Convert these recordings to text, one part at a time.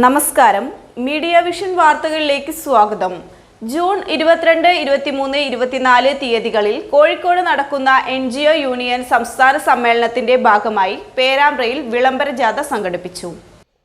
നമസ്കാരം, media vision വാർത്തകളിലേക്ക് സ്വാഗതം. ജൂൺ 22, 23, 24 തീയതികളിൽ കോഴിക്കോട് നടക്കുന്ന NGO യൂണിയൻ സംസ്ഥാന സമ്മേളനത്തിന്റെ ഭാഗമായി പേരാമ്പ്രയിൽ വിളംബര ജാഥ സംഘടിപ്പിച്ചു.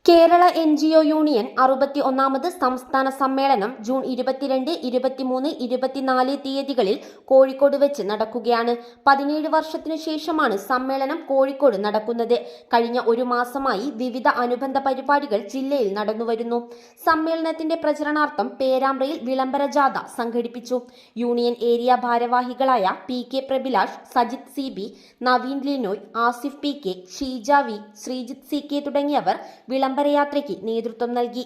കേരള NGO യൂണിയൻ 61ാമത് സംസ്ഥാന സമ്മേളനം ജൂൺ 22, 23, 24 തീയതികളിൽ കോഴിക്കോട് വെച്ച് നടക്കുകയാണ്. 17 വർഷത്തിനു ശേഷമാണ് സമ്മേളനം കോഴിക്കോട് നടക്കുന്നത്. കഴിഞ്ഞ ഒരു മാസമായി വിവിധ അനുബന്ധ പരിപാടികൾ ജില്ലയിൽ നടന്നുവരുന്നു. സമ്മേളനത്തിന്റെ പ്രചരണാർത്ഥം പേരാമ്പ്രയിൽ വിളംബര ജാഥ സംഘടിപ്പിച്ചു. യൂണിയൻ ഏരിയ ഭാരവാഹികളായ PK Prabhilash, Sajith CB, Naveen Linoy, Asif PK, Sheeja V, Sreejith CK തുടങ്ങിയവർ വിളംബരയാത്രയ്ക്ക് നേതൃത്വം നൽകി.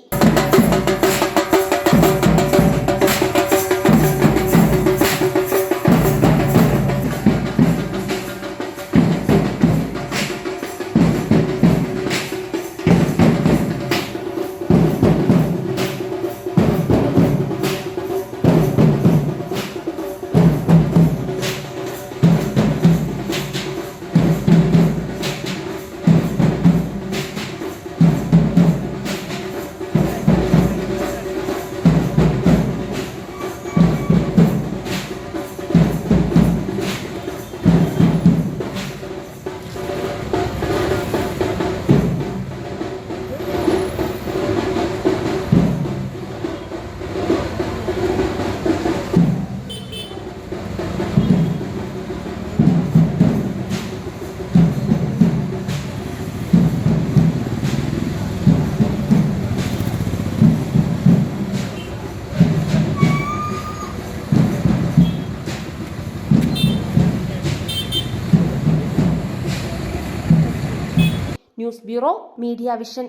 News bureau, Media vision.